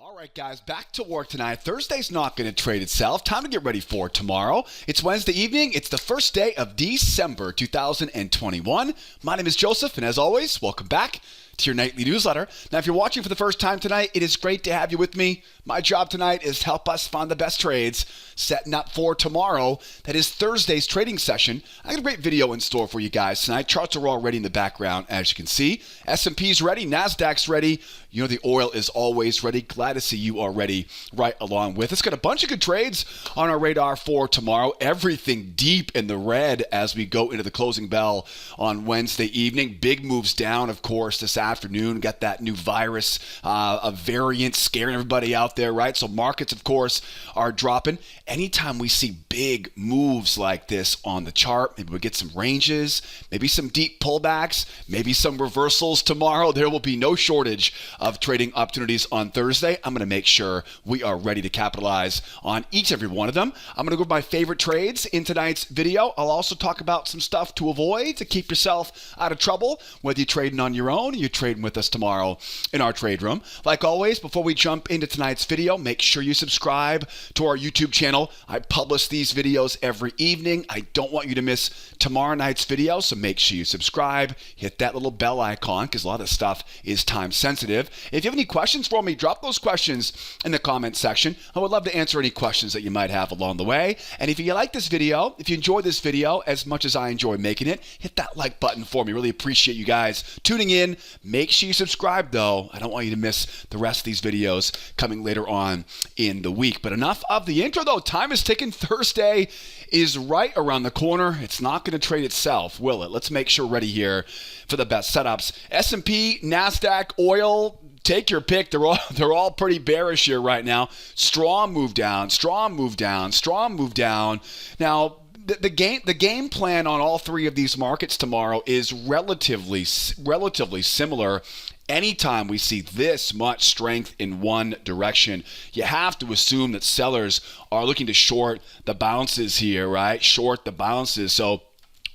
All right, guys, back to work tonight. Thursday's not going to trade itself. Time to get ready for tomorrow. It's Wednesday evening. It's the first day of December 2021. My name is Joseph, and as always, welcome back to your nightly newsletter. Now, if you're watching for the first time tonight, it is great to have you with me. My job tonight is to help us find the best trades, setting up for tomorrow. That is Thursday's trading session. I got a great video in store for you guys tonight. Charts are all ready in the background, as you can see. S&P's ready. Nasdaq's ready. You know the oil is always ready. Glad to see you are ready right along with us. Got a bunch of good trades on our radar for tomorrow. Everything deep in the red as we go into the closing bell on Wednesday evening. Big moves down, of course, this afternoon. Got that new virus, a variant scaring everybody out there, right? So markets, of course, are dropping. Anytime we see big moves like this on the chart, maybe we get some ranges, maybe some deep pullbacks, maybe some reversals tomorrow. There will be no shortage of trading opportunities on Thursday. I'm going to make sure we are ready to capitalize on each and every one of them. I'm going to go over my favorite trades in tonight's video. I'll also talk about some stuff to avoid to keep yourself out of trouble, whether you're trading on your own or you're trading with us tomorrow in our trade room. Like always, before we jump into tonight's video, make sure you subscribe to our YouTube channel. I publish these videos every evening. I don't want you to miss tomorrow night's video, so make sure you subscribe. Hit that little bell icon because a lot of stuff is time sensitive. If you have any questions for me, drop those questions in the comment section. I would love to answer any questions that you might have along the way. And if you like this video, if you enjoy this video as much as I enjoy making it, hit that like button for me. Really appreciate you guys tuning in. Make sure you subscribe, though. I don't want you to miss the rest of these videos coming later on in the week. But enough of the intro, though. Time is ticking. Thursday is right around the corner. It's not going to trade itself, will it? Let's make sure we're ready here for the best setups. S&P, Nasdaq, oil, take your pick. They're all pretty bearish here right now. Strong move down, strong move down, strong move down. Now, the game plan on all three of these markets tomorrow is relatively similar. Anytime we see this much strength in one direction, you have to assume that sellers are looking to short the bounces here, right? Short the bounces. So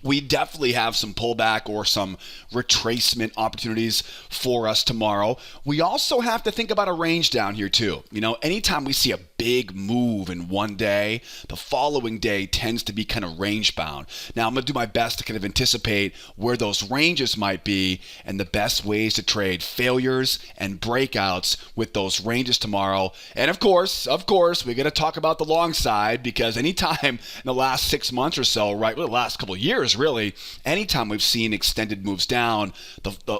we definitely have some pullback or some retracement opportunities for us tomorrow. We also have to think about a range down here too. You know, anytime we see a big move in one day, the following day tends to be kind of range bound. Now, I'm going to do my best to kind of anticipate where those ranges might be and the best ways to trade failures and breakouts with those ranges tomorrow. And of course, we're going to talk about the long side because anytime in the last 6 months or so, right, well, the last couple of years, really, anytime we've seen extended moves down,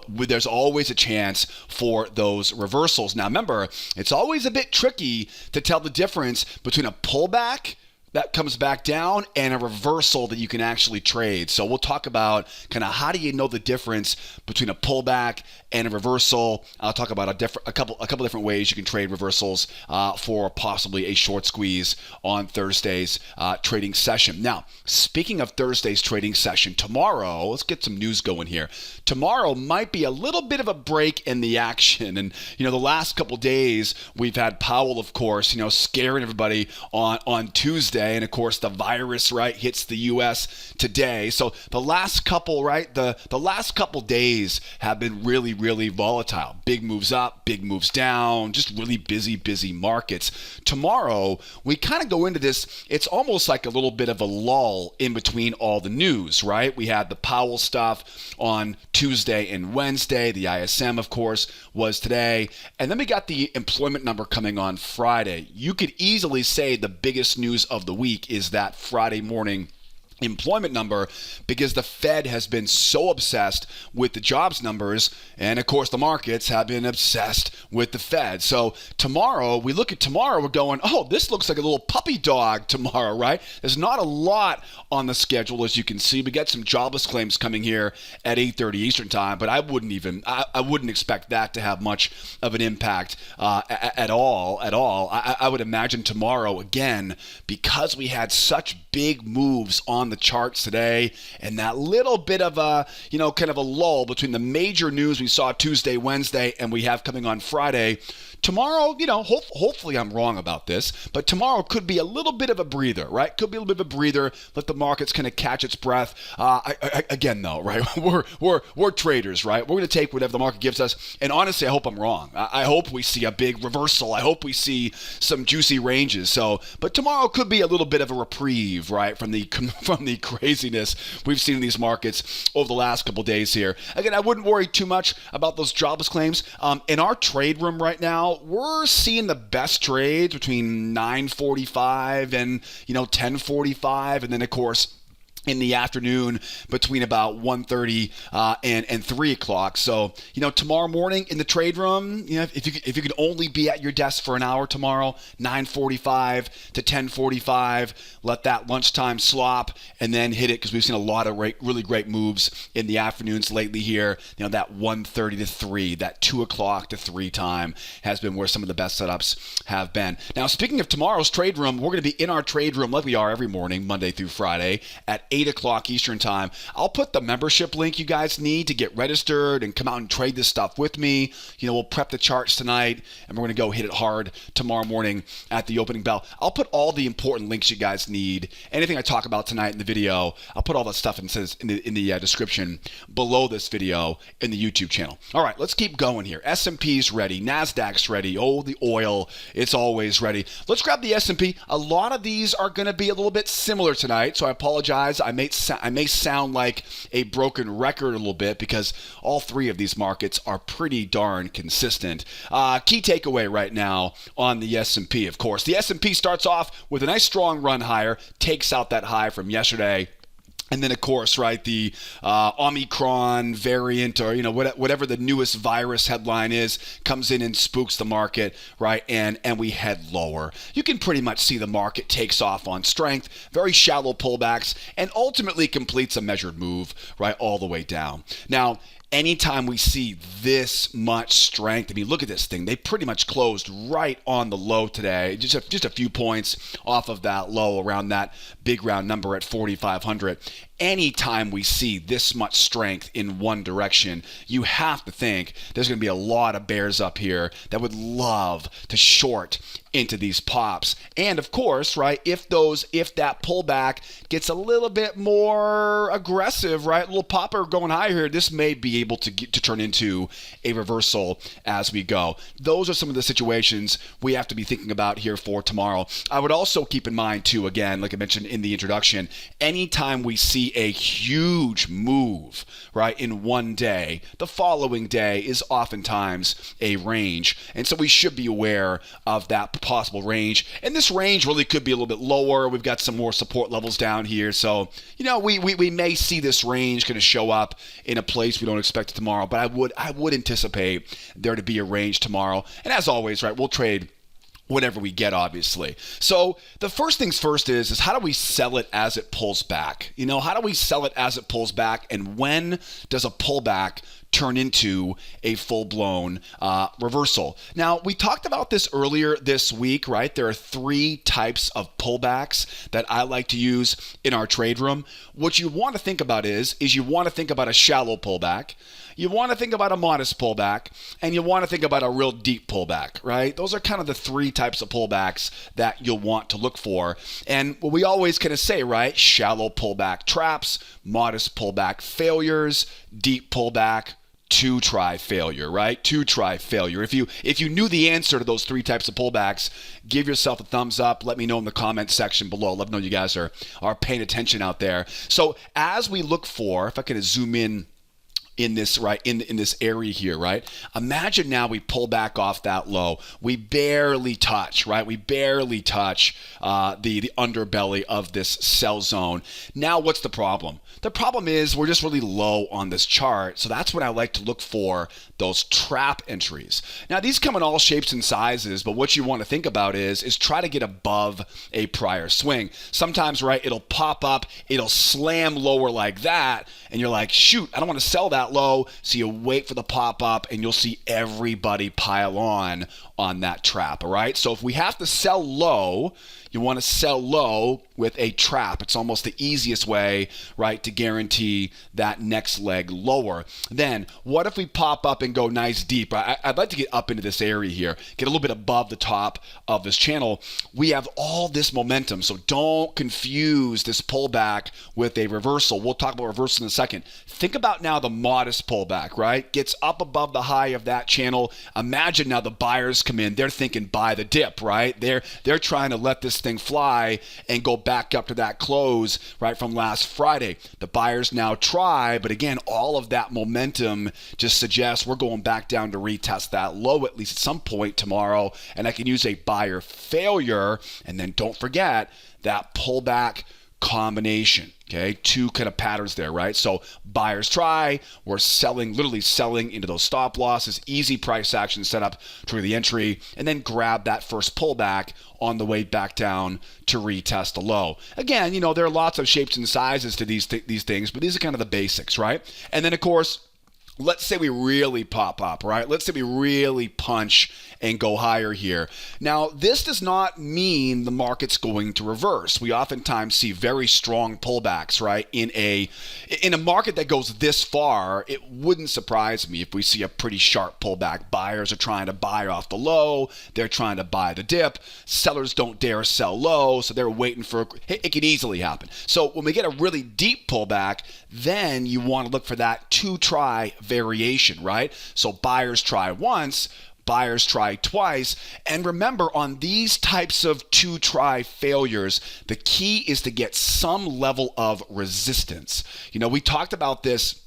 there's always a chance for those reversals. Now, remember, it's always a bit tricky to tell the difference between a pullback that comes back down and a reversal that you can actually trade. So we'll talk about kind of how do you know the difference between a pullback and a reversal. I'll talk about a couple different ways you can trade reversals for possibly a short squeeze on Thursday's trading session. Now, speaking of Thursday's trading session, tomorrow, let's get some news going here. Tomorrow might be a little bit of a break in the action. And, you know, the last couple days we've had Powell, of course, you know, scaring everybody on Tuesday. And of course, the virus, right, hits the U.S. today. So the last couple, right, the last couple days have been really, really volatile. Big moves up, big moves down, just really busy markets. Tomorrow, we kind of go into this, it's almost like a little bit of a lull in between all the news, right? We had the Powell stuff on Tuesday and Wednesday. The ISM, of course, was today. And then we got the employment number coming on Friday. You could easily say the biggest news of the week is that Friday morning employment number because the Fed has been so obsessed with the jobs numbers, and of course the markets have been obsessed with the Fed. So tomorrow, we look at tomorrow, we're going, oh, this looks like a little puppy dog tomorrow, right? There's not a lot on the schedule, as you can see. We got some jobless claims coming here at 8:30 Eastern time, but I wouldn't expect that to have much of an impact at all. I would imagine tomorrow, again, because we had such big moves on the charts today and that little bit of a, kind of a lull between the major news we saw Tuesday, Wednesday, and we have coming on Friday. Tomorrow, hopefully I'm wrong about this, but tomorrow could be a little bit of a breather, right? Could be a little bit of a breather. Let the markets kind of catch its breath. Again, though, right? We're traders, right? We're going to take whatever the market gives us. And honestly, I hope I'm wrong. I hope we see a big reversal. I hope we see some juicy ranges. But tomorrow could be a little bit of a reprieve, right, from the craziness we've seen in these markets over the last couple days here. Again, I wouldn't worry too much about those jobless claims. In our trade room right now, we're seeing the best trades between 9:45 and 10:45, and then of course in the afternoon between about 1:30 and 3 o'clock. So, tomorrow morning in the trade room, if you could only be at your desk for an hour tomorrow, 9:45 to 10:45, let that lunchtime slop and then hit it, because we've seen a lot of really great moves in the afternoons lately here. That 1:30 to 3, that 2 o'clock to 3 time has been where some of the best setups have been. Now, speaking of tomorrow's trade room, we're going to be in our trade room like we are every morning, Monday through Friday, at 8 o'clock Eastern time. I'll put the membership link you guys need to get registered and come out and trade this stuff with me. We'll prep the charts tonight, and we're going to go hit it hard tomorrow morning at the opening bell. I'll put all the important links you guys need. Anything I talk about tonight in the video, I'll put all that stuff in the description below this video in the YouTube channel. All right, let's keep going here. S&P's ready. Nasdaq's ready. Oh, the oil, it's always ready. Let's grab the S&P. A lot of these are going to be a little bit similar tonight, so I apologize. I may sound like a broken record a little bit, because all three of these markets are pretty darn consistent. Key takeaway right now on the S&P, of course. The S&P starts off with a nice strong run higher, takes out that high from yesterday. And then, of course, right, the Omicron variant, or whatever the newest virus headline is, comes in and spooks the market, right, and we head lower. You can pretty much see the market takes off on strength, very shallow pullbacks, and ultimately completes a measured move, right, all the way down. Now, anytime we see this much strength, I mean, look at this thing. They pretty much closed right on the low today, just a few points off of that low, around that big round number at 4,500. Anytime we see this much strength in one direction, you have to think there's going to be a lot of bears up here that would love to short into these pops. And of course, right, if that pullback gets a little bit more aggressive, right, a little popper going higher here, this may be able to turn into a reversal as we go. Those are some of the situations we have to be thinking about here for tomorrow. I would also keep in mind too, again, like I mentioned in the introduction, anytime we see a huge move, right, in one day, the following day is oftentimes a range. And so we should be aware of that possible range. And this range really could be a little bit lower. We've got some more support levels down here. So, we may see this range going to show up in a place we don't expect it tomorrow. But I would anticipate there to be a range tomorrow. And as always, right, we'll trade whatever we get, obviously. So the first things first is how do we sell it as it pulls back? How do we sell it as it pulls back? And when does a pullback turn into a full-blown reversal? Now, we talked about this earlier this week, right? There are 3 types of pullbacks that I like to use in our trade room. What you want to think about is you want to think about a shallow pullback, you want to think about a modest pullback, and you want to think about a real deep pullback, right? Those are kind of the 3 types of pullbacks that you'll want to look for. And what we always kind of say, right? Shallow pullback traps, modest pullback failures, deep pullback 2-try failure, right? 2-try failure. If you knew the answer to those 3 types of pullbacks, give yourself a thumbs up. Let me know in the comment section below. Let me know you guys are paying attention out there. So as we look for, if I can zoom in this, right, in this area here, right? Imagine now we pull back off that low. We barely touch, right? We barely touch the underbelly of this sell zone. Now, what's the problem? The problem is we're just really low on this chart. So that's when I like to look for those trap entries. Now, these come in all shapes and sizes, but what you want to think about is try to get above a prior swing. Sometimes, right, it'll pop up, it'll slam lower like that, and you're like, shoot, I don't want to sell that that low. So you wait for the pop up and you'll see everybody pile on that trap. All right. So if we have to sell low, you want to sell low with a trap. It's almost the easiest way, right, to guarantee that next leg lower. Then what if we pop up and go nice deep? I'd like to get up into this area here, get a little bit above the top of this channel. We have all this momentum, so don't confuse this pullback with a reversal. We'll talk about reversal in a second. Think about now the modest pullback, right? Gets up above the high of that channel. Imagine now the buyers come in. They're thinking buy the dip, right? They're trying to let this thing fly and go back up to that close, right, from last Friday. The buyers now try, but again, all of that momentum just suggests we're going back down to retest that low at least at some point tomorrow, and I can use a buyer failure, and then don't forget that pullback combination. Okay, two kind of patterns there, right? So buyers try, we're selling, literally selling into those stop losses, easy price action setup, trigger the entry, and then grab that first pullback on the way back down to retest the low. Again, there are lots of shapes and sizes to these things, but these are kind of the basics, right? And then of course, let's say we really pop up, right? Let's say we really punch and go higher here. Now, this does not mean the market's going to reverse. We oftentimes see very strong pullbacks, right? In a market that goes this far, it wouldn't surprise me if we see a pretty sharp pullback. Buyers are trying to buy off the low. They're trying to buy the dip. Sellers don't dare sell low, so they're waiting for it could easily happen. So when we get a really deep pullback, then you want to look for that two-try variation, right? So buyers try once, buyers try twice. And remember, on these types of two-try failures, the key is to get some level of resistance. We talked about this.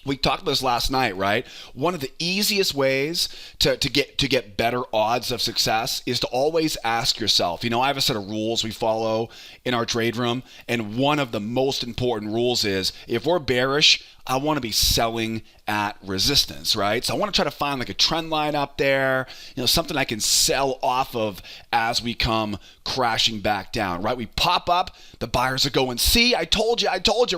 We talked about this last night, right? One of the easiest ways to get better odds of success is to always ask yourself. I have a set of rules we follow in our trade room, and one of the most important rules is if we're bearish, I want to be selling at resistance, right? So I want to try to find like a trend line up there, something I can sell off of as we come crashing back down, right? We pop up, the buyers are going, see, I told you,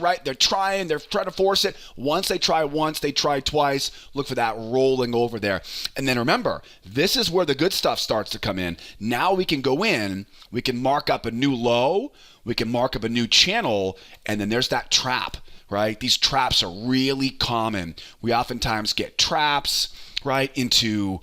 right? They're trying to force it. Once they try once, they try twice. Look for that rolling over there. And then remember, this is where the good stuff starts to come in. Now we can go in, we can mark up a new low, we can mark up a new channel, and then there's that trap. Right? These traps are really common. We oftentimes get traps, right, into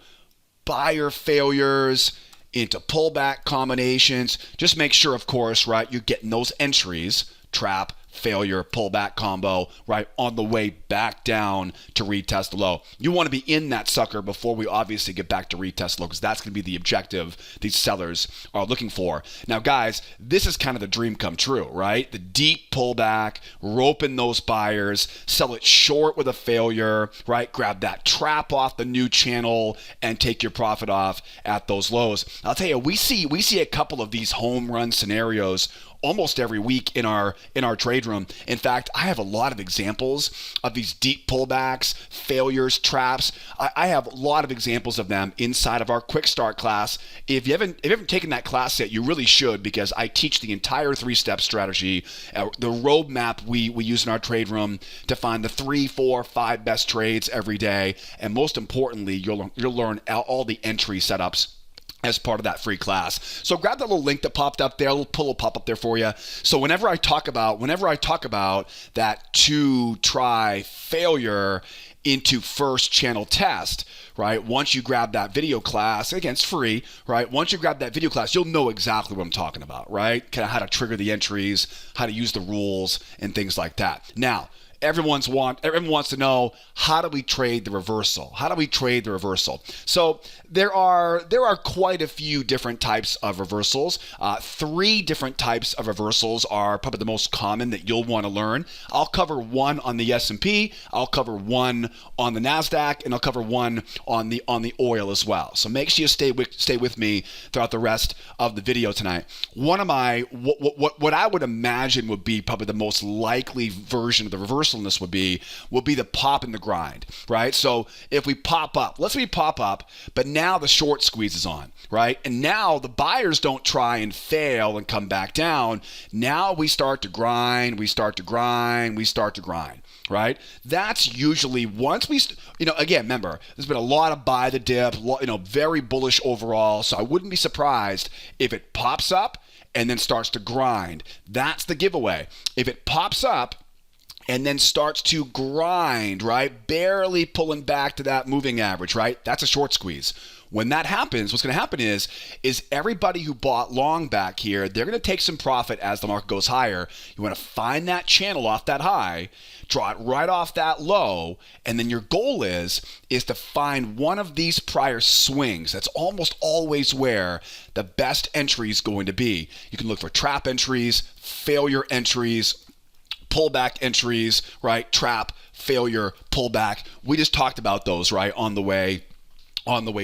buyer failures, into pullback combinations. Just make sure, of course, right, you're getting those entries, trap, failure, pullback combo, right, on the way back down to retest the low. You want to be in that sucker before we obviously get back to retest low, because that's going to be the objective these sellers are looking for. Now, guys, this is kind of the dream come true, right? The deep pullback, rope in those buyers, sell it short with a failure, right? Grab that trap off the new channel and take your profit off at those lows. I'll tell you, we see a couple of these home run scenarios almost every week in our trade room. In fact, I have a lot of examples of these deep pullbacks, failures, traps. I have a lot of examples of them inside of our quick start class. If you haven't taken that class yet, you really should, because I teach the entire 3-step strategy, the roadmap we use in our trade room to find the 3, 4, 5 best trades every day. And most importantly, you'll learn all the entry setups as part of that free class. So grab that little link that popped up there, a little pull will pop up there for you. So whenever I talk about that two-try failure into first channel test, right? Once you grab that video class, again, it's free, right? Once you grab that video class, you'll know exactly what I'm talking about, right? Kind of how to trigger the entries, how to use the rules, and things like that. Now, everyone wants to know, how do we trade the reversal? How do we trade the reversal? So there are quite a few different types of reversals. 3 different types of reversals are probably the most common that you'll want to learn. I'll cover one on the S&P, I'll cover one on the Nasdaq, and I'll cover one on the oil as well. So make sure you stay with me throughout the rest of the video tonight. One of my what I would imagine would be probably the most likely version of the reversal in this would be the pop and the grind, right? So if we pop up, let's say we pop up, but now the short squeeze is on, right? And now the buyers don't try and fail and come back down. Now we start to grind, right? That's usually once we, again, remember, there's been a lot of buy the dip, very bullish overall. So I wouldn't be surprised if it pops up and then starts to grind. That's the giveaway. If it pops up and then starts to grind, right? Barely pulling back to that moving average, right? That's a short squeeze. When that happens, what's going to happen is everybody who bought long back here, they're going to take some profit as the market goes higher. You want to find that channel off that high, draw it right off that low, and then your goal is to find one of these prior swings. That's almost always where the best entry is going to be. You can look for trap entries, failure entries, pullback entries, right? Trap, failure, pullback. We just talked about those, right, on the way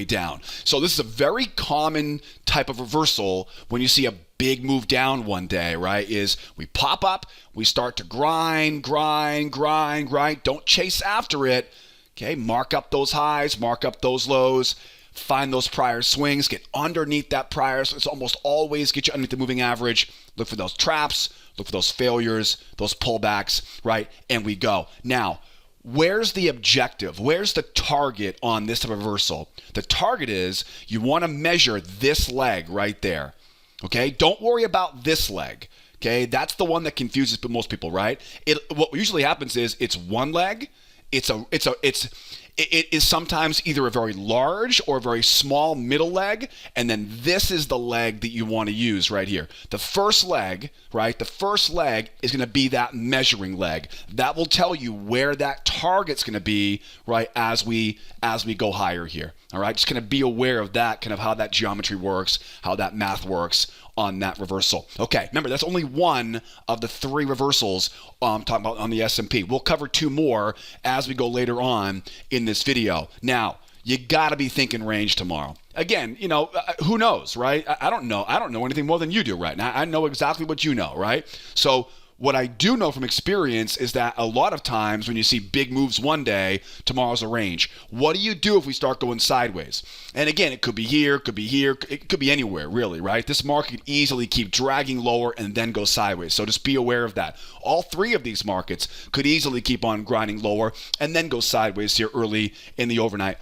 down. So this is a very common type of reversal when you see a big move down one day, right? Is we pop up, we start to grind. Don't chase after it. Okay, mark up those highs, mark up those lows, find those prior swings, get underneath that prior. So it's almost always get you underneath the moving average. Look for those traps, look for those failures, those pullbacks, right? And we go. Now, where's the objective? Where's the target on this reversal? The target is you want to measure this leg right there. Okay? Don't worry about this leg. Okay? That's the one that confuses most people, right? What usually happens is it's one leg. It is sometimes either a very large or a very small middle leg, and then this is the leg that you want to use right here. The first leg, right? The first leg is going to be that measuring leg. That will tell you where that target's going to be, right, as we go higher here. All right, just kind of be aware of that, kind of how that geometry works, how that math works on that reversal. Okay, remember, that's only one of the three reversals I'm talking about on the S&P. We'll cover two more as we go later on in this video. Now, you got to be thinking range tomorrow. Again, who knows, right? I don't know. I don't know anything more than you do right now. I know exactly what you know, right? So what I do know from experience is that a lot of times when you see big moves one day, tomorrow's a range. What do you do if we start going sideways? And again, it could be here, it could be anywhere, really, right? This market can easily keep dragging lower and then go sideways. So just be aware of that. All three of these markets could easily keep on grinding lower and then go sideways here early in the overnight.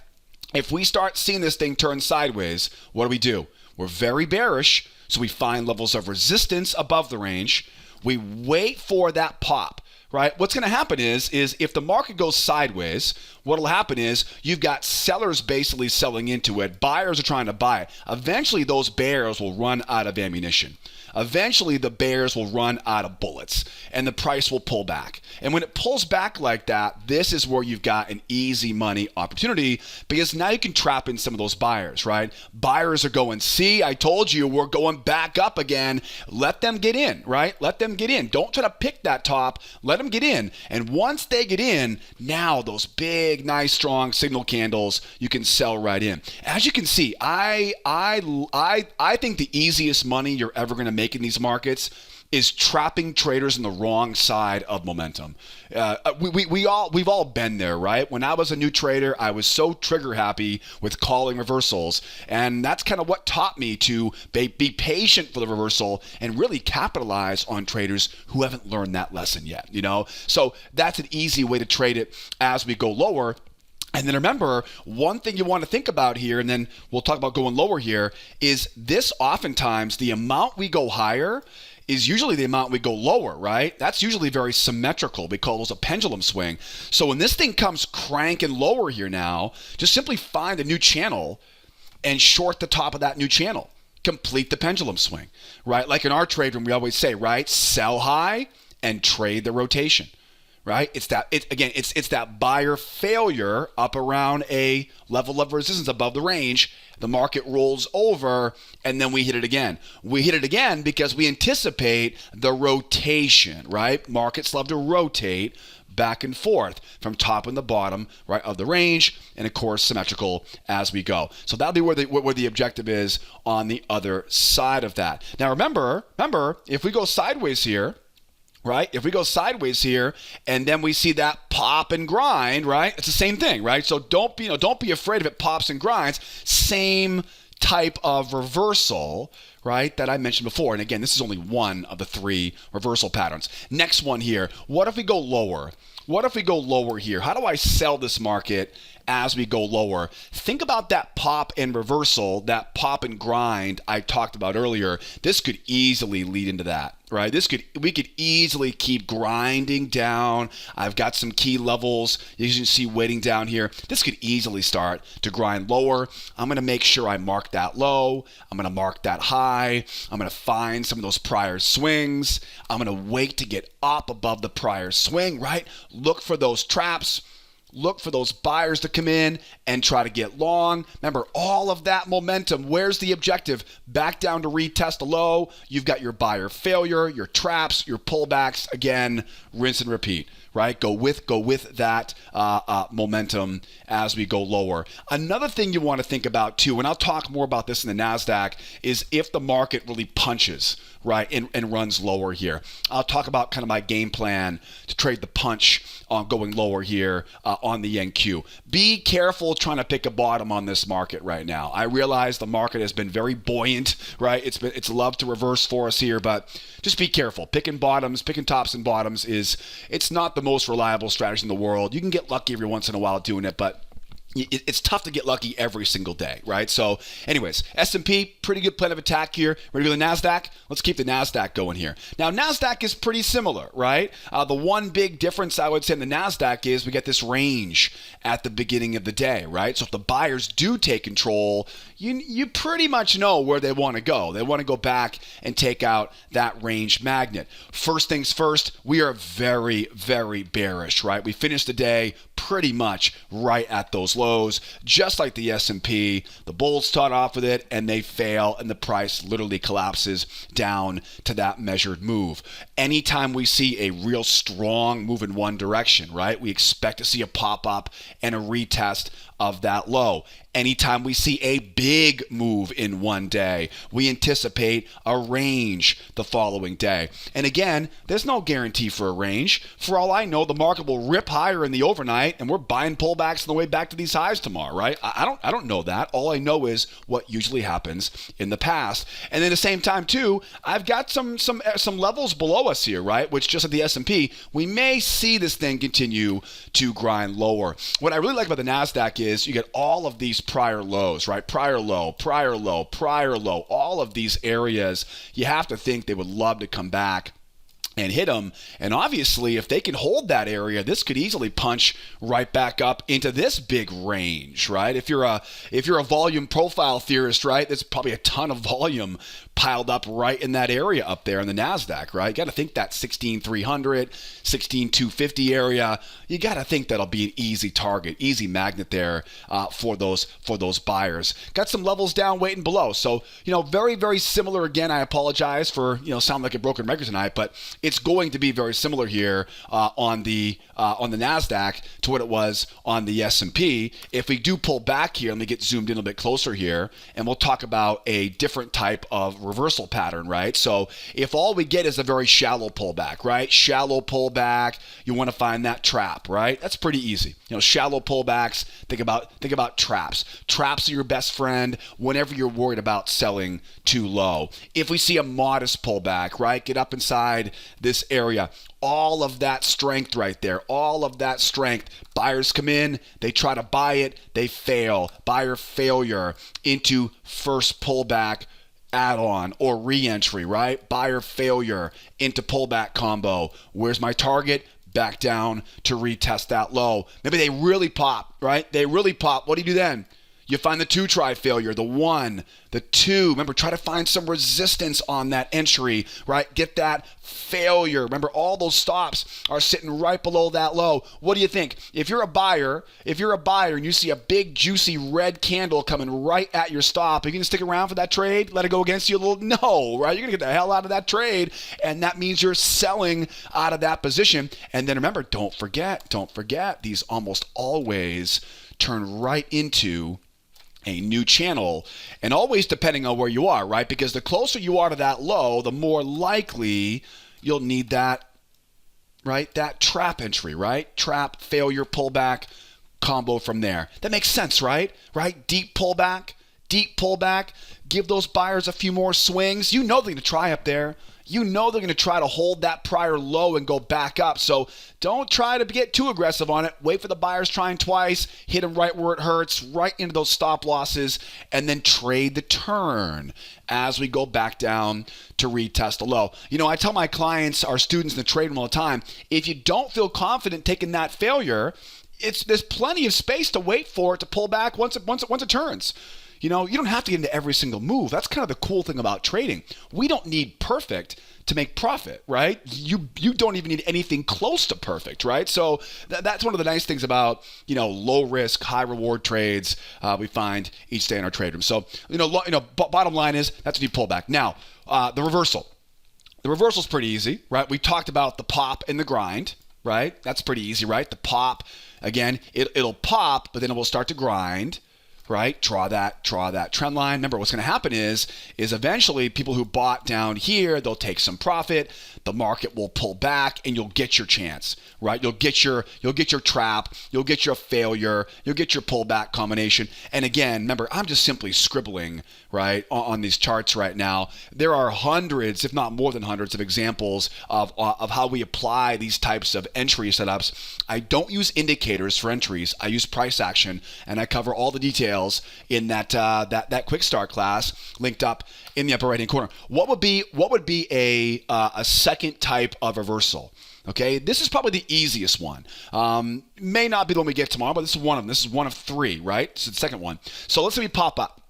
If we start seeing this thing turn sideways, what do? We're very bearish, so we find levels of resistance above the range. We wait for that pop, right? What's going to happen is if the market goes sideways, what will happen is you've got sellers basically selling into it. Buyers are trying to buy it. Eventually, those bears will run out of ammunition. Eventually, the bears will run out of bullets and the price will pull back. And when it pulls back like that, this is where you've got an easy money opportunity because now you can trap in some of those buyers, right? Buyers are going, see, I told you we're going back up again. Let them get in, right? Let them get in. Don't try to pick that top. Let them get in. And once they get in, now those big, nice, strong signal candles, you can sell right in. As you can see, I think the easiest money you're ever going to make in these markets is trapping traders on the wrong side of momentum. We've all been there, right? When I was a new trader, I was so trigger happy with calling reversals, and that's kind of what taught me to be patient for the reversal and really capitalize on traders who haven't learned that lesson yet. So that's an easy way to trade it as we go lower. And then remember, one thing you want to think about here, and then we'll talk about going lower here, is this oftentimes the amount we go higher is usually the amount we go lower, right? That's usually very symmetrical. We call those a pendulum swing. So when this thing comes cranking lower here now, just simply find a new channel and short the top of that new channel. Complete the pendulum swing, right? Like in our trade room, we always say, right? Sell high and trade the rotation. Right? It's that buyer failure up around a level of resistance above the range. The market rolls over and then we hit it again. We hit it again because we anticipate the rotation, right? Markets love to rotate back and forth from top and the bottom, right, of the range, and of course symmetrical as we go. So that'll be where the objective is on the other side of that. Now remember, if we go sideways here, right? If we go sideways here and then we see that pop and grind, right? It's the same thing, right? So don't be afraid if it pops and grinds. Same type of reversal, right, that I mentioned before. And again, this is only one of the three reversal patterns. Next one here. What if we go lower? What if we go lower here? How do I sell this market as we go lower? Think about that pop and reversal, that pop and grind I talked about earlier. This could easily lead into that, right? We could easily keep grinding down. I've got some key levels you can see waiting down here. This could easily start to grind lower. I'm going to make sure I mark that low. I'm going to mark that high. I'm going to find some of those prior swings. I'm going to wait to get up above the prior swing, right? Look for those traps. Look for those buyers to come in and try to get long. Remember, all of that momentum, where's the objective? Back down to retest a low. You've got your buyer failure, your traps, your pullbacks. Again, rinse and repeat, right? Go with that momentum as we go lower. Another thing you want to think about too, and I'll talk more about this in the Nasdaq, is if the market really punches, right, and runs lower here. I'll talk about kind of my game plan to trade the punch on going lower here on the NQ. Be careful trying to pick a bottom on this market right now. I realize the market has been very buoyant, right? It's loved to reverse for us here, but just be careful. Picking tops and bottoms it's not the most reliable strategy in the world. You can get lucky every once in a while doing it, but it's tough to get lucky every single day, right? So anyways, S&P, pretty good plan of attack here. Ready to go to the Nasdaq? Let's keep the Nasdaq going here. Now, Nasdaq is pretty similar, right? The one big difference I would say in the Nasdaq is we get this range at the beginning of the day, right? So if the buyers do take control, you pretty much know where they want to go. They want to go back and take out that range magnet. First things first, we are very, very bearish, right? We finished the day pretty much right at those lows, just like the S&P. The bulls start off with it and they fail, and the price literally collapses down to that measured move. Anytime we see a real strong move in one direction, right, we expect to see a pop up and a retest of that low. Anytime we see a big move in one day, we anticipate a range the following day. And again, there's no guarantee for a range. For all I know, the market will rip higher in the overnight, and we're buying pullbacks on the way back to these highs tomorrow, right? I don't know that. All I know is what usually happens in the past. And then at the same time, too, I've got some levels below us here, right? Which, just like the S&P, we may see this thing continue to grind lower. What I really like about the Nasdaq is you get all of these prior lows, right? Prior low, prior low, prior low, all of these areas. You have to think they would love to come back and hit them. And obviously, if they can hold that area, this could easily punch right back up into this big range, right? If you're a volume profile theorist, right, there's probably a ton of volume piled up right in that area up there in the Nasdaq, right? You got to think that 16,300, 16,250 area. You got to think that'll be an easy target, easy magnet there for those buyers. Got some levels down, waiting below. So very, very similar. Again, I apologize for sound like a broken record tonight, but it's going to be very similar here on the Nasdaq to what it was on the S&P. If we do pull back here, let me get zoomed in a bit closer here, and we'll talk about a different type of reversal pattern, right? So if all we get is a very shallow pullback, right? Shallow pullback, you want to find that trap, right? That's pretty easy. Shallow pullbacks, think about traps. Traps are your best friend whenever you're worried about selling too low. If we see a modest pullback, right? Get up inside this area. All of that strength right there, all of that strength. Buyers come in, they try to buy it, they fail. Buyer failure into first pullback add-on or re-entry, right? Buyer failure into pullback combo. Where's my target? Back down to retest that low. Maybe they really pop, right? They really pop. What do you do then? You find the two try failure, the one, the two. Remember, try to find some resistance on that entry, right? Get that failure. Remember, all those stops are sitting right below that low. What do you think? If you're a buyer and you see a big, juicy red candle coming right at your stop, are you going to stick around for that trade? Let it go against you a little? No, right? You're going to get the hell out of that trade, and that means you're selling out of that position. And then remember, don't forget, these almost always turn right into a new channel, and always depending on where you are, right? Because the closer you are to that low, the more likely you'll need that, right? That trap entry, right? Trap, failure, pullback, combo from there. That makes sense, right? Right? Deep pullback, give those buyers a few more swings. They're going to try up there. you know they're going to try to hold that prior low and go back up. So don't try to get too aggressive on it. Wait for the buyers trying twice, hit them right where it hurts, right into those stop losses, and then trade the turn as we go back down to retest the low. I tell my clients, our students in the trade room all the time, if you don't feel confident taking that failure, there's plenty of space to wait for it to pull back once it turns. You don't have to get into every single move. That's kind of the cool thing about trading. We don't need perfect to make profit, right? You don't even need anything close to perfect, right? So that's one of the nice things about, low risk, high reward trades we find each day in our trade room. So, bottom line is that's when you pull back. Now, the reversal. The reversal is pretty easy, right? We talked about the pop and the grind, right? That's pretty easy, right? The pop, again, it'll pop, but then it will start to grind. Right? Draw that trend line. Remember, what's going to happen is eventually people who bought down here, they'll take some profit. The market will pull back, and you'll get your chance. Right? You'll get your trap. You'll get your failure. You'll get your pullback combination. And again, remember, I'm just simply scribbling right on these charts right now. There are hundreds, if not more than hundreds, of examples of how we apply these types of entry setups. I don't use indicators for entries. I use price action, and I cover all the details in that quick start class linked up in the upper right hand corner. What would be a second type of reversal? Okay, this is probably the easiest one. May not be the one we get tomorrow, but this is one of them. This is one of three, right? This is the second one. So let's say we pop up.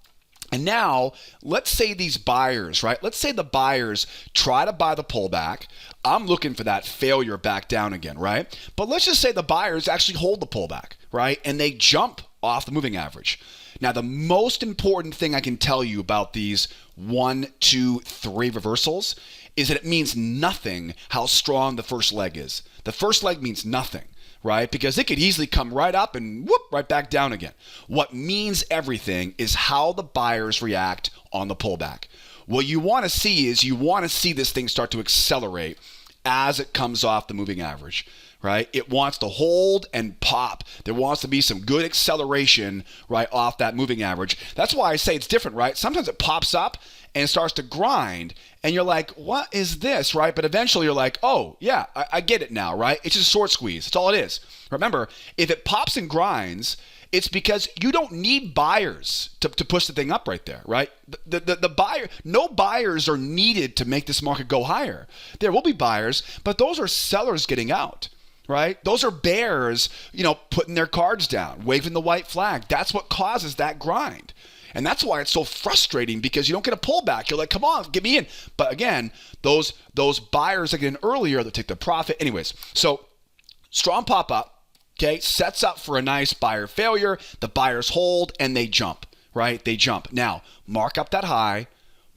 And now, let's say these buyers, right? Let's say the buyers try to buy the pullback. I'm looking for that failure back down again, right? But let's just say the buyers actually hold the pullback, right? And they jump off the moving average. Now, the most important thing I can tell you about these 1, 2, 3 reversals is that it means nothing how strong the first leg is. The first leg means nothing, right? Because it could easily come right up and whoop, right back down again. What means everything is how the buyers react on the pullback. What you want to see is this thing start to accelerate as it comes off the moving average, right? It wants to hold and pop. There wants to be some good acceleration right off that moving average. That's why I say it's different, right? Sometimes it pops up and starts to grind, and you're like, what is this, right? But eventually you're like, oh, yeah, I get it now, right? It's just a short squeeze. That's all it is. Remember, if it pops and grinds, it's because you don't need buyers to push the thing up right there, right? The buyer, no buyers are needed to make this market go higher. There will be buyers, but those are sellers getting out, right? Those are bears, putting their cards down, waving the white flag. That's what causes that grind. And that's why it's so frustrating, because you don't get a pullback. You're like, come on, get me in. But again, those buyers that get in earlier, they'll take the profit. Anyways, so strong pop up, okay, sets up for a nice buyer failure. The buyers hold and they jump, right? They jump. Now, mark up that high,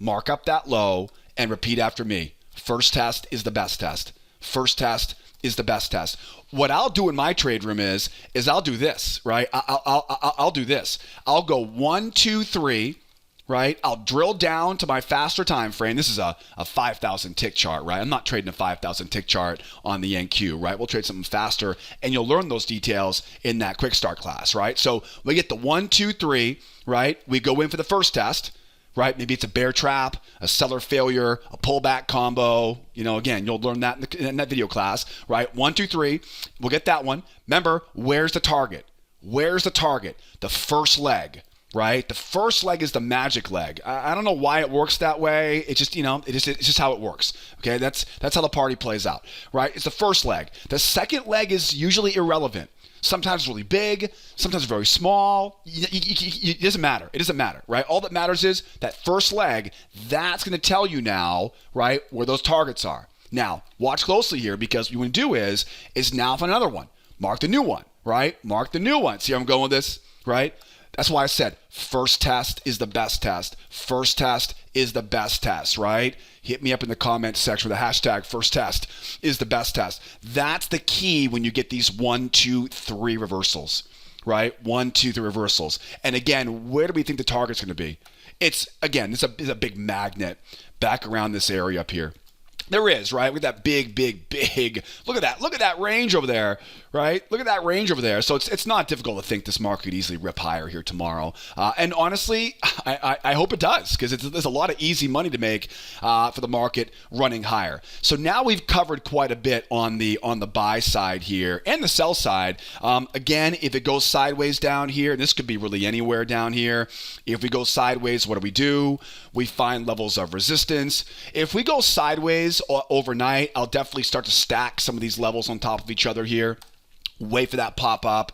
mark up that low, and repeat after me. First test is the best test. First test is the best test. What I'll do in my trade room is I'll do this, right? I'll do this. I'll go 1, 2, 3, right? I'll drill down to my faster time frame. This is a 5,000 tick chart, right? I'm not trading a 5,000 tick chart on the NQ, right? We'll trade something faster, and you'll learn those details in that quick start class, right? So we get the 1, 2, 3, right? We go in for the first test, right? Maybe it's a bear trap, a seller failure, a pullback combo. Again, you'll learn that in that video class, right? 1, 2, 3. We'll get that one. Remember, where's the target? Where's the target? The first leg, right? The first leg is the magic leg. I don't know why it works that way. It's just, it's just how it works. Okay, that's how the party plays out, right? It's the first leg. The second leg is usually irrelevant. Sometimes really big, sometimes very small. It doesn't matter. It doesn't matter, right? All that matters is that first leg. That's going to tell you now, right, where those targets are. Now, watch closely here, because what you want to do is now find another one. Mark the new one, right? Mark the new one. See how I'm going with this, right? That's why I said first test is the best test. First test is the best test, right? Hit me up in the comments section with the hashtag first test is the best test. That's the key when you get these 1, 2, 3 reversals, right? 1, 2, 3 reversals. And again, where do we think the target's going to be? It's a big magnet back around this area up here. There is, right? Look at that big. Look at that. Look at that range over there, right? Look at that range over there. So it's not difficult to think this market could easily rip higher here tomorrow. And honestly, I hope it does, because there's a lot of easy money to make for the market running higher. So now we've covered quite a bit on the buy side here and the sell side. Again, if it goes sideways down here, and this could be really anywhere down here. If we go sideways, what do? We find levels of resistance. If we go sideways overnight, I'll definitely start to stack some of these levels on top of each other here. Wait for that pop up.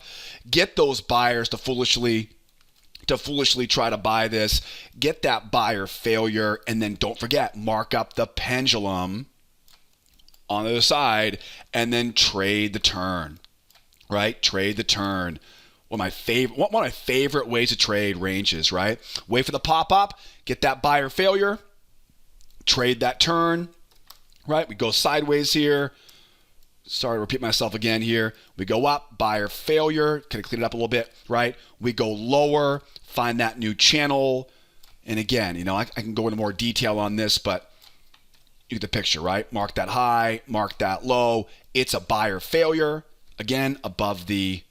Get those buyers to foolishly try to buy this. Get that buyer failure, and then don't forget, mark up the pendulum on the other side, and then trade the turn. Right? Trade the turn. One of my favorite ways to trade ranges, right? Wait for the pop up, get that buyer failure, trade that turn, right? We go sideways here. Sorry to repeat myself again here. We go up, buyer failure, kind of clean it up a little bit, right? We go lower, find that new channel. And again, I can go into more detail on this, but you get the picture, right? Mark that high, mark that low. It's a buyer failure. Again, above the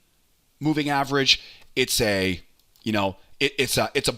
moving average. It's a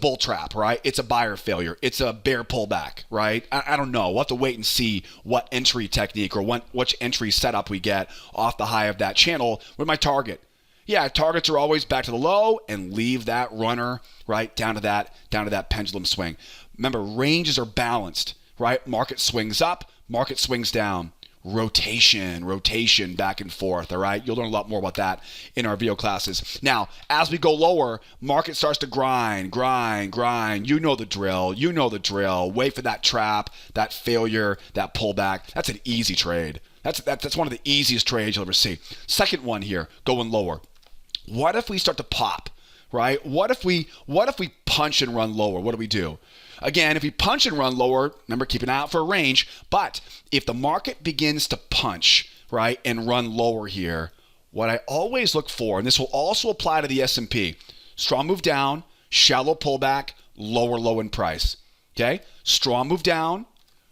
bull trap, right? It's a buyer failure. It's a bear pullback, right? I don't know. We'll have to wait and see what entry technique or which entry setup we get off the high of that channel with my target. Yeah, targets are always back to the low and leave that runner right down to that pendulum swing. Remember, ranges are balanced, right? Market swings up, market swings down. Rotation back and forth, all right? You'll learn a lot more about that in our video classes. Now, as we go lower, market starts to grind. You know the drill. Wait for that trap, that failure, that pullback. That's an easy trade. That's one of the easiest trades you'll ever see. Second one here, going lower. What if we start to pop, right? What if we punch and run lower? What do? Again, if we punch and run lower, remember, keep an eye out for a range. But if the market begins to punch, right, and run lower here, what I always look for, and this will also apply to the S&P, strong move down, shallow pullback, lower low in price. Okay? Strong move down,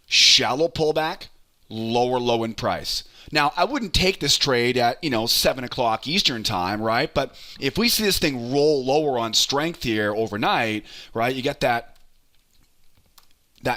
shallow pullback, lower low in price. Now, I wouldn't take this trade at, 7 o'clock Eastern time, right? But if we see this thing roll lower on strength here overnight, right, you get that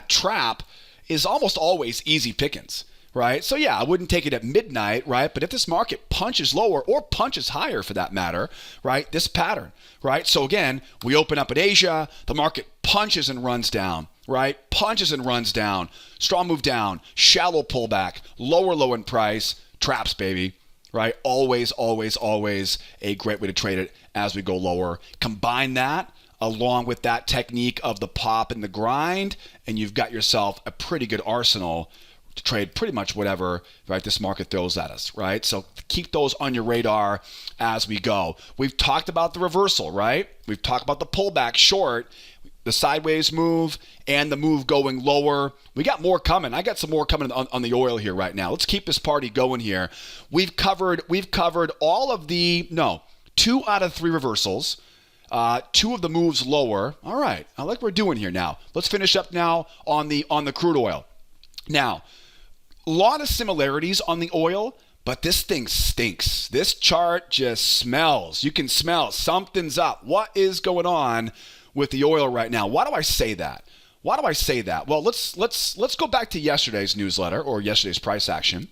trap is almost always easy pickings, right? So yeah, I wouldn't take it at midnight, right? But if this market punches lower or punches higher for that matter, right? This pattern, right? So again, we open up at Asia, the market punches and runs down, right? Punches and runs down, strong move down, shallow pullback, lower low in price, traps, baby, right? Always a great way to trade it as we go lower. Combine that along with that technique of the pop and the grind, and you've got yourself a pretty good arsenal to trade pretty much whatever, right, this market throws at us, right? So keep those on your radar as we go. We've talked about the reversal, right? We've talked about the pullback short, the sideways move, and the move going lower. We got more coming. I got some more coming on the oil here right now. Let's keep this party going here. We've covered all of 2 out of 3 reversals. 2 of the moves lower. All right, I like what we're doing here now. Let's finish up now on the crude oil. Now, a lot of similarities on the oil, but this thing stinks. This chart just smells. You can smell something's up. What is going on with the oil right now? Why do I say that? Well, let's go back to yesterday's newsletter or yesterday's price action.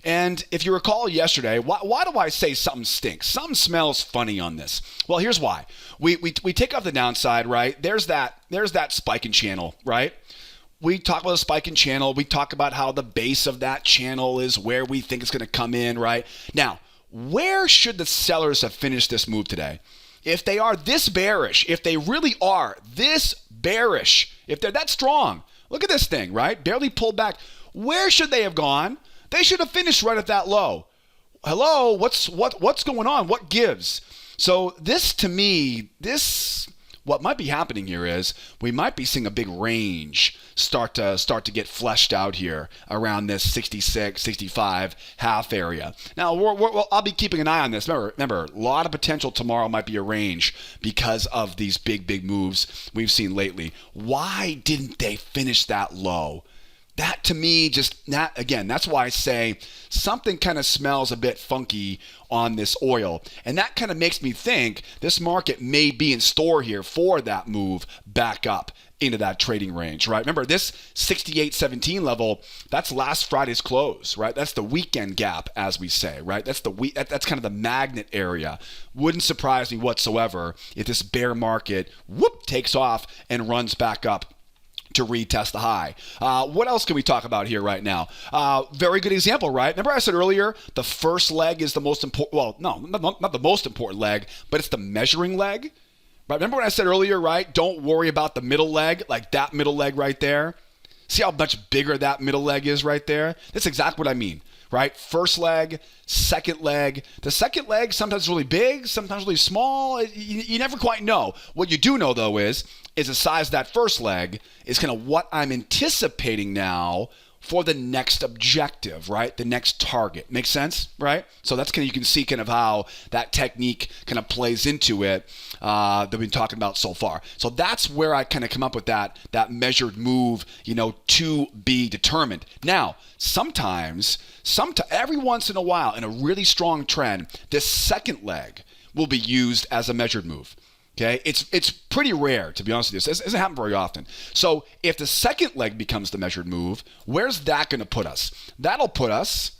And if you recall yesterday, why do I say something stinks? Something smells funny on this. Well, here's why. We take off the downside, right? There's that spike in channel, right? We talk about the spike in channel. We talk about how the base of that channel is where we think it's going to come in, right? Now, where should the sellers have finished this move today? If they are this bearish, if they really are this bearish, if they're that strong, look at this thing, right? Barely pulled back. Where should they have gone? They should have finished right at that low. Hello, what's going on? What gives? So this, to me, what might be happening here is we might be seeing a big range start to get fleshed out here around this 66, 65 half area. Now, I'll be keeping an eye on this. Remember, a lot of potential tomorrow might be a range because of these big moves we've seen lately. Why didn't they finish that low? That to me that's why I say something kind of smells a bit funky on this oil. And that kind of makes me think this market may be in store here for that move back up into that trading range, right? Remember, this 68.17 level, that's last Friday's close, right? That's the weekend gap, as we say, right? That's kind of the magnet area. Wouldn't surprise me whatsoever if this bear market, takes off and runs back up to retest the high. What else can we talk about here right now? Very good example, right? Remember I said earlier, the first leg is the most important, well, no, not the most important leg, but it's the measuring leg. Right? Remember when I said earlier, right? Don't worry about the middle leg, like that middle leg right there. See how much bigger that middle leg is right there? That's exactly what I mean, right? First leg, second leg. The second leg sometimes really big, sometimes really small. You never quite know. What you do know, though, is the size of that first leg is kind of what I'm anticipating now for the next objective, right? The next target. Makes sense, right? So that's kind of, you can see kind of how that technique kind of plays into it that we've been talking about so far. So that's where I kind of come up with that measured move, to be determined. Now, sometimes, every once in a while in a really strong trend, this second leg will be used as a measured move. Okay, it's pretty rare, to be honest with you. This doesn't happen very often. So if the second leg becomes the measured move, where's that going to put us? That'll put us,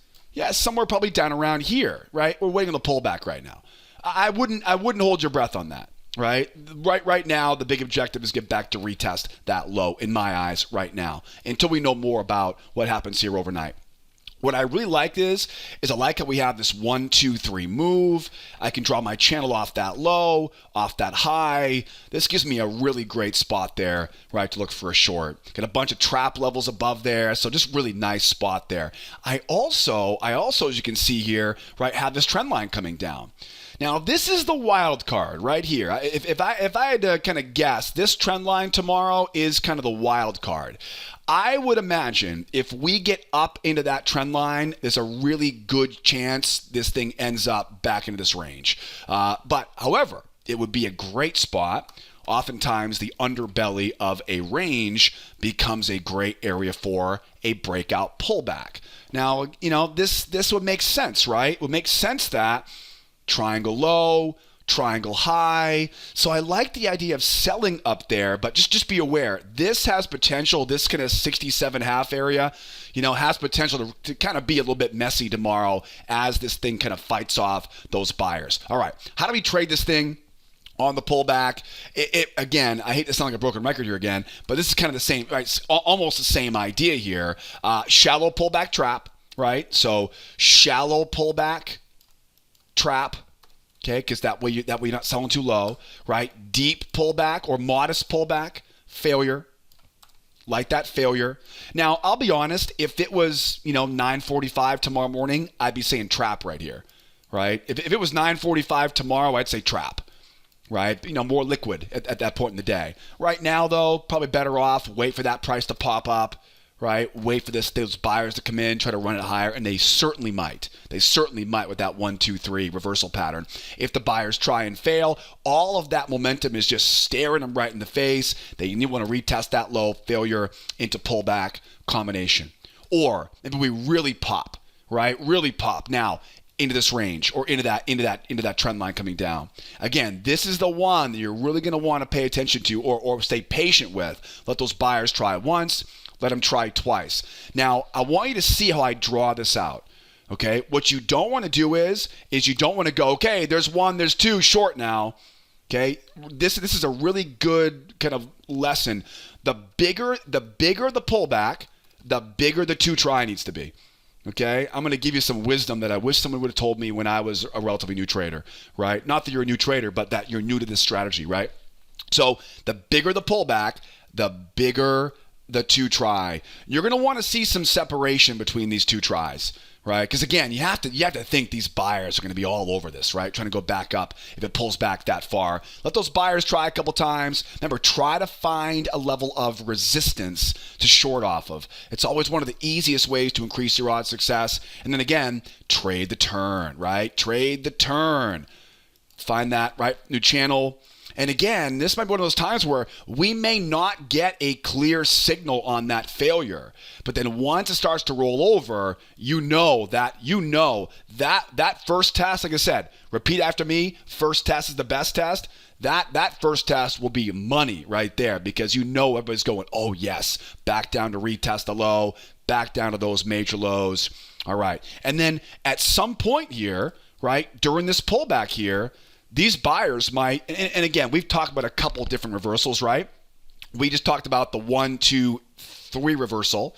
somewhere probably down around here, right? We're waiting on the pullback right now. I wouldn't hold your breath on that, right? Right now, the big objective is get back to retest that low, in my eyes, right now, until we know more about what happens here overnight. What I really like is I like how we have this 1, 2, 3 move. I can draw my channel off that low, off that high. This gives me a really great spot there, right, to look for a short. Got a bunch of trap levels above there, so just really nice spot there. I also, as you can see here, right, have this trend line coming down. Now, this is the wild card right here. If I had to kind of guess, this trend line tomorrow is kind of the wild card. I would imagine if we get up into that trend line, there's a really good chance this thing ends up back into this range. But however, it would be a great spot. Oftentimes, the underbelly of a range becomes a great area for a breakout pullback. Now, this would make sense, right? It would make sense that triangle low, triangle high. So I like the idea of selling up there, but just be aware, this has potential, this kind of 67.5 area, has potential to kind of be a little bit messy tomorrow as this thing kind of fights off those buyers. All right, how do we trade this thing on the pullback? Again, I hate to sound like a broken record here again, but this is kind of the same, right? Almost the same idea here. Shallow pullback trap, right? So shallow pullback trap. Okay, because that way you're not selling too low, right? Deep pullback or modest pullback, failure, like that failure. Now, I'll be honest, if it was, 9:45 tomorrow morning, I'd be saying trap right here, right? If it was 9:45 tomorrow, I'd say trap, right? More liquid at that point in the day. Right now, though, probably better off, wait for that price to pop up, right? Wait for those buyers to come in, try to run it higher, and they certainly might. They certainly might with that 1, 2, 3 reversal pattern. If the buyers try and fail, all of that momentum is just staring them right in the face. They want to retest that low, failure into pullback combination. Or maybe we really pop, right? Really pop now into this range or into that trend line coming down. Again, this is the one that you're really going to want to pay attention to or stay patient with. Let those buyers try once. Let them try twice. Now, I want you to see how I draw this out, okay? What you don't want to do is you don't want to go, okay, there's 1, there's 2, short now, okay? This is a really good kind of lesson. The bigger the pullback, the bigger the 2 try needs to be, okay? I'm going to give you some wisdom that I wish someone would have told me when I was a relatively new trader, right? Not that you're a new trader, but that you're new to this strategy, right? So the bigger the pullback, the bigger the 2 try. You're going to want to see some separation between these 2 tries, right? Because again, you have to think these buyers are going to be all over this, right? Trying to go back up if it pulls back that far. Let those buyers try a couple times. Remember, try to find a level of resistance to short off of. It's always one of the easiest ways to increase your odds of success. And then again, trade the turn, right? Trade the turn. Find that, right? New channel. And again, this might be one of those times where we may not get a clear signal on that failure. But then once it starts to roll over, that first test, like I said, repeat after me, first test is the best test. That first test will be money right there, because everybody's going, oh yes, back down to retest the low, back down to those major lows. All right. And then at some point here, right, during this pullback here, these buyers might, and again, we've talked about a couple of different reversals, right? We just talked about the 1, 2, 3 reversal.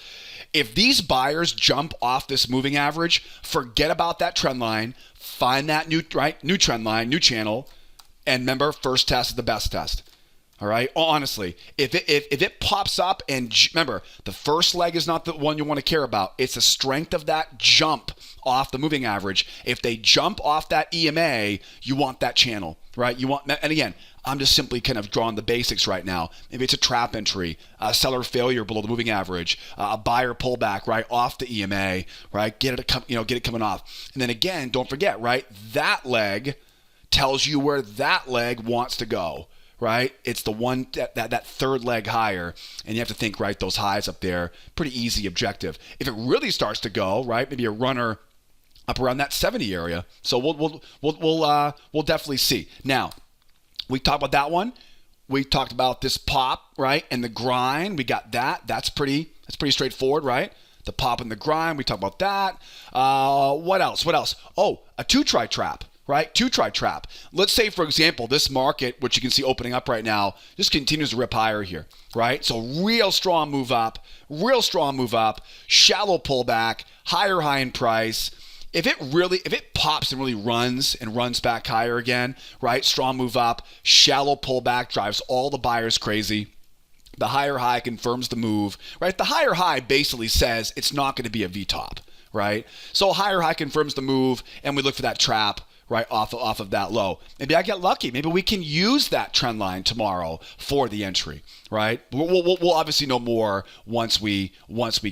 If these buyers jump off this moving average, forget about that trend line, find that new trend line, new channel, and remember, first test is the best test. All right. Honestly, if it pops up, and remember, the first leg is not the one you want to care about. It's the strength of that jump off the moving average. If they jump off that EMA, you want that channel, right? And again, I'm just simply kind of drawing the basics right now. Maybe it's a trap entry, a seller failure below the moving average, a buyer pullback right off the EMA, right? Get it coming off, and then again, don't forget, right? That leg tells you where that leg wants to go. Right? It's the one that third leg higher, and you have to think, right, those highs up there, pretty easy objective. If it really starts to go, right, maybe a runner up around that 70 area. So we'll definitely see. Now, we talked about that one. We talked about this pop, right, and the grind. We got that. That's pretty straightforward, right? The pop and the grind. We talked about that. What else? Oh, a two-try trap. Right? Two-try trap. Let's say, for example, this market, which you can see opening up right now, just continues to rip higher here, right? So real strong move up, shallow pullback, higher high in price. If it pops and really runs back higher again, right? Strong move up, shallow pullback drives all the buyers crazy. The higher high confirms the move, right? The higher high basically says it's not going to be a V-top, right? So higher high confirms the move, and we look for that trap, right, off of that low. Maybe I get lucky. Maybe we can use that trend line tomorrow for the entry, right? We'll obviously know more once we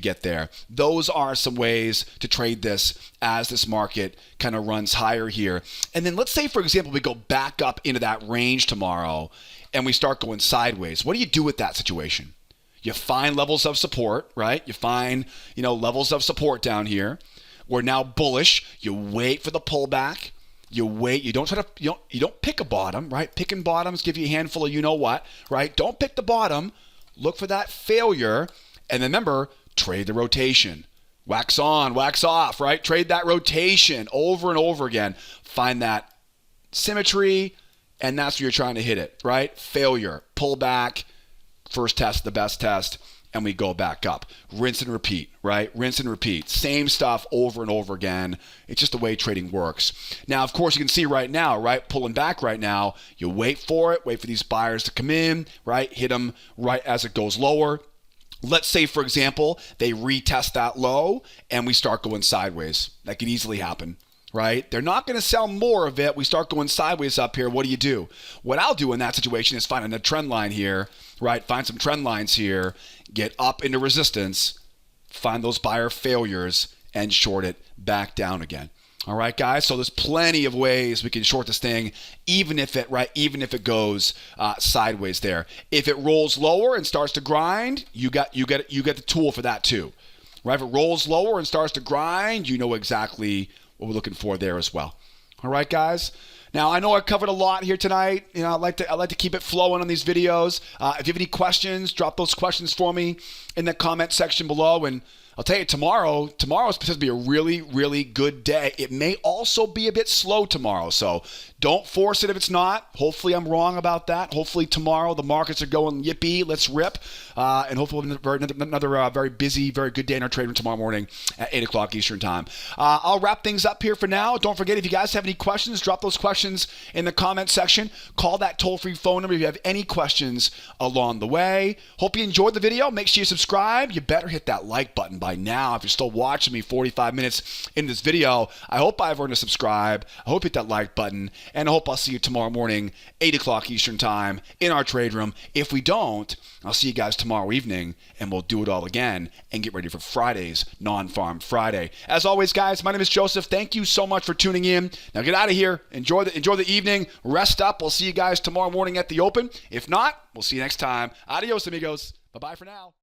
get there. Those are some ways to trade this as this market kind of runs higher here. And then let's say, for example, we go back up into that range tomorrow and we start going sideways. What do you do with that situation? You find levels of support, right? You find, levels of support down here. We're now bullish. You wait for the pullback. You wait. You don't pick a bottom, right? Picking bottoms give you a handful of right? Don't pick the bottom. Look for that failure, and then remember, trade the rotation. Wax on, wax off, right? Trade that rotation over and over again. Find that symmetry, and that's where you're trying to hit it, right? Failure, pullback, first test, the best test. And we go back up. Rinse and repeat, right? Rinse and repeat. Same stuff over and over again. It's just the way trading works. Now, of course, you can see right now, right? Pulling back right now. You wait for these buyers to come in, right? Hit them right as it goes lower. Let's say, for example, they retest that low and we start going sideways. That could easily happen. Right? They're not going to sell more of it. We start going sideways up here. What do you do? What I'll do in that situation is find a trend line here, right? Find some trend lines here, get up into resistance, find those buyer failures, and short it back down again. All right, guys. So there's plenty of ways we can short this thing, even if it goes sideways there. If it rolls lower and starts to grind, you get the tool for that too, right? If it rolls lower and starts to grind, you know exactly what we're looking for there as well. All right, guys. Now, I know I covered a lot here tonight. I like to keep it flowing on these videos. If you have any questions, drop those questions for me in the comment section below. And I'll tell you, tomorrow is supposed to be a really, really good day. It may also be a bit slow tomorrow, so don't force it if it's not. Hopefully, I'm wrong about that. Hopefully, tomorrow the markets are going yippee, let's rip, and hopefully another very busy, very good day in our trade room tomorrow morning at 8 o'clock Eastern Time. I'll wrap things up here for now. Don't forget, if you guys have any questions, drop those questions in the comment section. Call that toll-free phone number if you have any questions along the way. Hope you enjoyed the video. Make sure you subscribe. You better hit that like button, by now. If you're still watching me 45 minutes in this video, I hope I've earned a subscribe. I hope you hit that like button. And I hope I'll see you tomorrow morning, 8 o'clock Eastern time in our trade room. If we don't, I'll see you guys tomorrow evening, and we'll do it all again and get ready for Friday's Non-Farm Friday. As always, guys, my name is Joseph. Thank you so much for tuning in. Now get out of here. Enjoy the evening. Rest up. We'll see you guys tomorrow morning at the open. If not, we'll see you next time. Adios, amigos. Bye-bye for now.